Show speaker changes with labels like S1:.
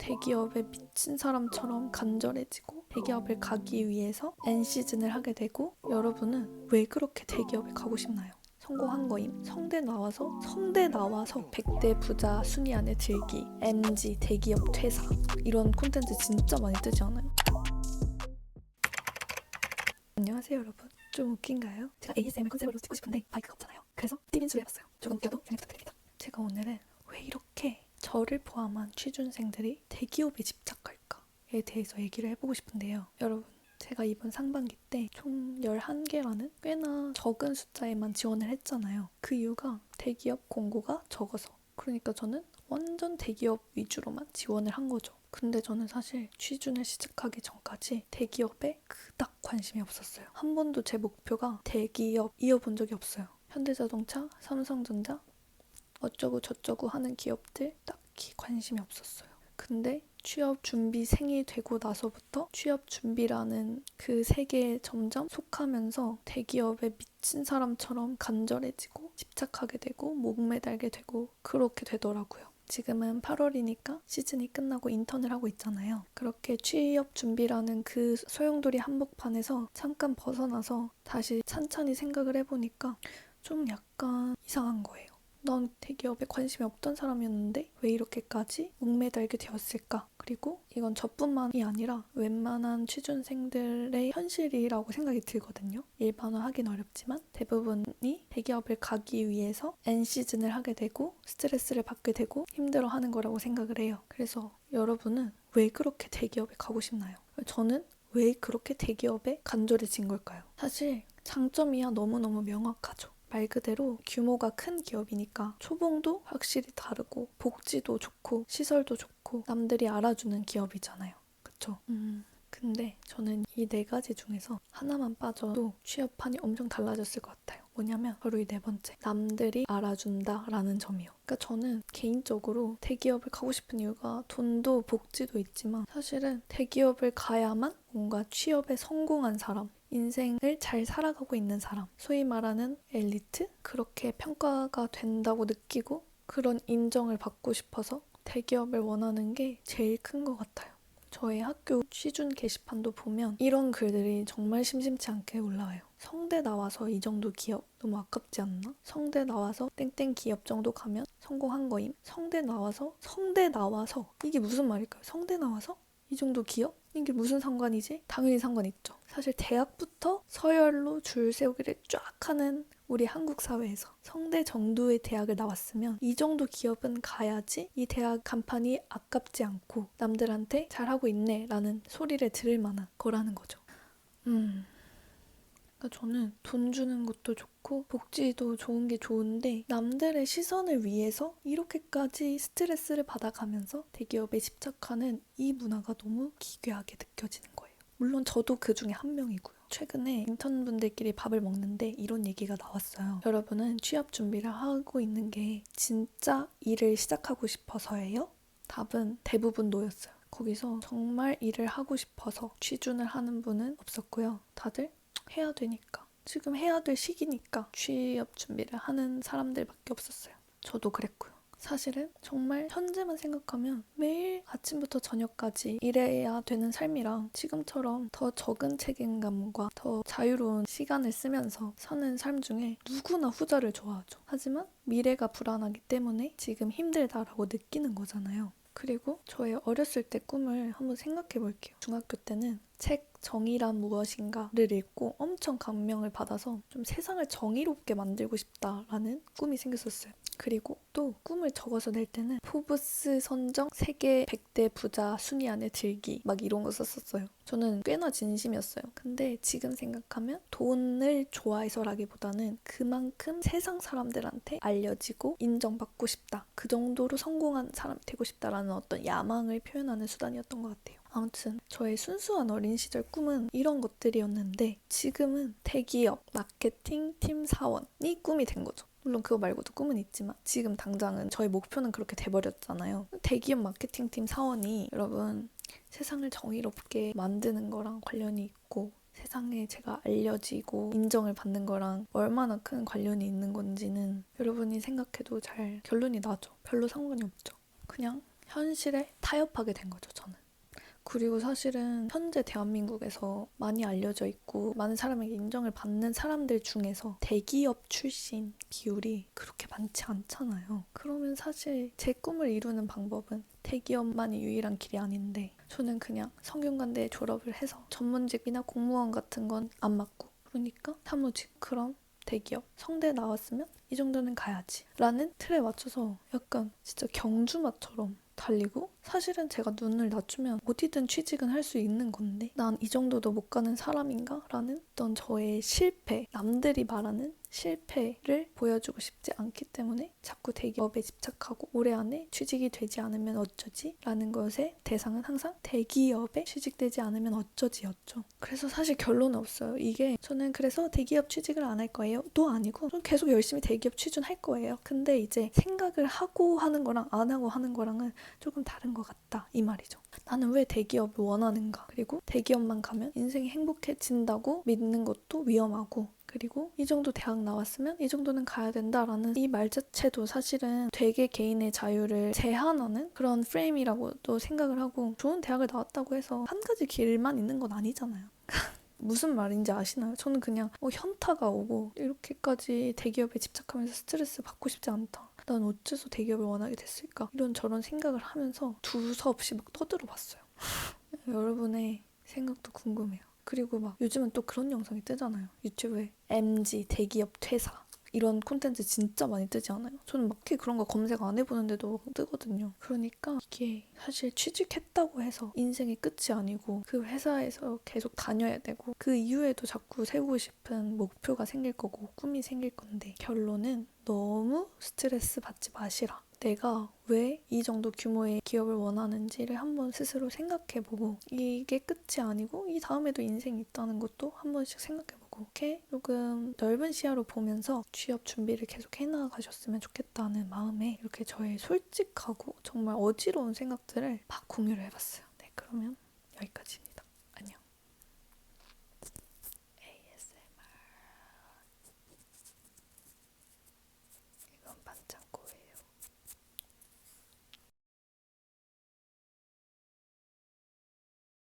S1: 대기업에 미친 사람처럼 간절해지고 대기업을 가기 위해서 N시즌을 하게 되고, 여러분은 왜 그렇게 대기업에 가고 싶나요? 성공한 거임. 성대 나와서 100대 부자 순위 안에 들기, MG 대기업 퇴사, 이런 콘텐츠 진짜 많이 뜨지 않아요? 안녕하세요 여러분. 좀 웃긴가요? 제가 ASMR 컨셉으로 찍고 싶은데 마이크가 없잖아요. 그래서 띠민수를 해봤어요. 조금 웃겨도 양해 부탁드립니다. 제가 오늘은 왜 이렇게 저를 포함한 취준생들이 대기업에 집착할까에 대해서 얘기를 해보고 싶은데요. 여러분, 제가 이번 상반기 때 총 11개라는 꽤나 적은 숫자에만 지원을 했잖아요. 그 이유가 대기업 공고가 적어서. 그러니까 저는 완전 대기업 위주로만 지원을 한 거죠. 근데 저는 사실 취준을 시작하기 전까지 대기업에 그닥 관심이 없었어요. 한 번도 제 목표가 대기업이어본 적이 없어요. 현대자동차, 삼성전자, 어쩌고 저쩌고 하는 기업들 딱히 관심이 없었어요. 근데 취업 준비생이 되고 나서부터 취업 준비라는 그 세계에 점점 속하면서 대기업에 미친 사람처럼 간절해지고 집착하게 되고 목매달게 되고 그렇게 되더라고요. 지금은 8월이니까 시즌이 끝나고 인턴을 하고 있잖아요. 그렇게 취업 준비라는 그 소용돌이 한복판에서 잠깐 벗어나서 다시 찬찬히 생각을 해보니까 좀 약간 이상한 거예요. 넌 대기업에 관심이 없던 사람이었는데 왜 이렇게까지 목매달게 되었을까? 그리고 이건 저뿐만이 아니라 웬만한 취준생들의 현실이라고 생각이 들거든요. 일반화하긴 어렵지만 대부분이 대기업을 가기 위해서 N시즌을 하게 되고 스트레스를 받게 되고 힘들어하는 거라고 생각을 해요. 그래서 여러분은 왜 그렇게 대기업에 가고 싶나요? 저는 왜 그렇게 대기업에 간절해진 걸까요? 사실 장점이야 너무너무 명확하죠. 말 그대로 규모가 큰 기업이니까 초봉도 확실히 다르고 복지도 좋고 시설도 좋고 남들이 알아주는 기업이잖아요. 그쵸? 근데 저는 이 4가지 중에서 하나만 빠져도 취업판이 엄청 달라졌을 것 같아요. 뭐냐면 바로 이 4번째, 남들이 알아준다라는 점이요. 그러니까 저는 개인적으로 대기업을 가고 싶은 이유가 돈도 복지도 있지만 사실은 대기업을 가야만 뭔가 취업에 성공한 사람, 인생을 잘 살아가고 있는 사람, 소위 말하는 엘리트? 그렇게 평가가 된다고 느끼고 그런 인정을 받고 싶어서 대기업을 원하는 게 제일 큰 것 같아요. 저의 학교 취준 게시판도 보면 이런 글들이 정말 심심치 않게 올라와요. 성대 나와서 이 정도 기업 너무 아깝지 않나? 성대 나와서 땡땡 기업 정도 가면 성공한 거임. 성대 나와서 이게 무슨 말일까요? 성대 나와서 이 정도 기업? 이게 무슨 상관이지? 당연히 상관 있죠. 사실 대학부터 서열로 줄 세우기를 쫙 하는 우리 한국 사회에서 성대 정도의 대학을 나왔으면 이 정도 기업은 가야지 이 대학 간판이 아깝지 않고 남들한테 잘하고 있네 라는 소리를 들을 만한 거라는 거죠. 그러니까 저는 돈 주는 것도 좋고 복지도 좋은 게 좋은데 남들의 시선을 위해서 이렇게까지 스트레스를 받아가면서 대기업에 집착하는 이 문화가 너무 기괴하게 느껴지는 거예요. 물론 저도 그 중에 한 명이고요. 최근에 인턴분들끼리 밥을 먹는데 이런 얘기가 나왔어요. 여러분은 취업 준비를 하고 있는 게 진짜 일을 시작하고 싶어서예요? 답은 대부분 노였어요. 거기서 정말 일을 하고 싶어서 취준을 하는 분은 없었고요. 다들 해야 되니까, 지금 해야 될 시기니까 취업 준비를 하는 사람들밖에 없었어요. 저도 그랬고요. 사실은 정말 현재만 생각하면 매일 아침부터 저녁까지 일해야 되는 삶이랑 지금처럼 더 적은 책임감과 더 자유로운 시간을 쓰면서 사는 삶 중에 누구나 후자를 좋아하죠. 하지만 미래가 불안하기 때문에 지금 힘들다라고 느끼는 거잖아요. 그리고 저의 어렸을 때 꿈을 한번 생각해 볼게요. 중학교 때는 책 정의란 무엇인가를 읽고 엄청 감명을 받아서 좀 세상을 정의롭게 만들고 싶다라는 꿈이 생겼었어요. 그리고 또 꿈을 적어서 낼 때는 포브스 선정 세계 100대 부자 순위 안에 들기 막 이런 거 썼었어요. 저는 꽤나 진심이었어요. 근데 지금 생각하면 돈을 좋아해서라기보다는 그만큼 세상 사람들한테 알려지고 인정받고 싶다. 그 정도로 성공한 사람이 되고 싶다라는 어떤 야망을 표현하는 수단이었던 것 같아요. 아무튼 저의 순수한 어린 시절 꿈은 이런 것들이었는데 지금은 대기업 마케팅 팀 사원이 꿈이 된 거죠. 물론 그거 말고도 꿈은 있지만 지금 당장은 저의 목표는 그렇게 돼버렸잖아요. 대기업 마케팅팀 사원이 여러분 세상을 정의롭게 만드는 거랑 관련이 있고 세상에 제가 알려지고 인정을 받는 거랑 얼마나 큰 관련이 있는 건지는 여러분이 생각해도 잘 결론이 나죠. 별로 상관이 없죠. 그냥 현실에 타협하게 된 거죠, 저는. 그리고 사실은 현재 대한민국에서 많이 알려져 있고 많은 사람에게 인정을 받는 사람들 중에서 대기업 출신 비율이 그렇게 많지 않잖아요. 그러면 사실 제 꿈을 이루는 방법은 대기업만이 유일한 길이 아닌데 저는 그냥 성균관대 졸업을 해서 전문직이나 공무원 같은 건 안 맞고 그러니까 사무직, 그럼 대기업, 성대 나왔으면 이 정도는 가야지 라는 틀에 맞춰서 약간 진짜 경주마처럼 달리고 사실은 제가 눈을 낮추면 어디든 취직은 할 수 있는 건데 난 이 정도도 못 가는 사람인가? 라는 어떤 저의 실패, 남들이 말하는 실패를 보여주고 싶지 않기 때문에 자꾸 대기업에 집착하고 올해 안에 취직이 되지 않으면 어쩌지? 라는 것의 대상은 항상 대기업에 취직되지 않으면 어쩌지였죠. 그래서 사실 결론은 없어요. 이게 저는 그래서 대기업 취직을 안 할 거예요. 또 아니고 저는 계속 열심히 대기업 취준할 거예요. 근데 이제 생각을 하고 하는 거랑 안 하고 하는 거랑은 조금 다른 것 같다 이 말이죠. 나는 왜 대기업을 원하는가? 그리고 대기업만 가면 인생이 행복해진다고 믿는 것도 위험하고 그리고 이 정도 대학 나왔으면 이 정도는 가야 된다라는 이 말 자체도 사실은 되게 개인의 자유를 제한하는 그런 프레임이라고도 생각을 하고 좋은 대학을 나왔다고 해서 한 가지 길만 있는 건 아니잖아요. 무슨 말인지 아시나요? 저는 그냥 현타가 오고 이렇게까지 대기업에 집착하면서 스트레스 받고 싶지 않다. 난 어째서 대기업을 원하게 됐을까? 이런저런 생각을 하면서 두서없이 막 떠들어 봤어요. 여러분의 생각도 궁금해요. 그리고 막 요즘은 또 그런 영상이 뜨잖아요. 유튜브에 MG 대기업 퇴사 이런 콘텐츠 진짜 많이 뜨지 않아요? 저는 막 그런 거 검색 안 해보는데도 뜨거든요. 그러니까 이게 사실 취직했다고 해서 인생의 끝이 아니고 그 회사에서 계속 다녀야 되고 그 이후에도 자꾸 세우고 싶은 목표가 생길 거고 꿈이 생길 건데 결론은 너무 스트레스 받지 마시라. 내가 왜 이 정도 규모의 기업을 원하는지를 한번 스스로 생각해보고 이게 끝이 아니고 이 다음에도 인생이 있다는 것도 한 번씩 생각해보고 이렇게 조금 넓은 시야로 보면서 취업 준비를 계속 해나가셨으면 좋겠다는 마음에 이렇게 저의 솔직하고 정말 어지러운 생각들을 막 공유를 해봤어요. 네, 그러면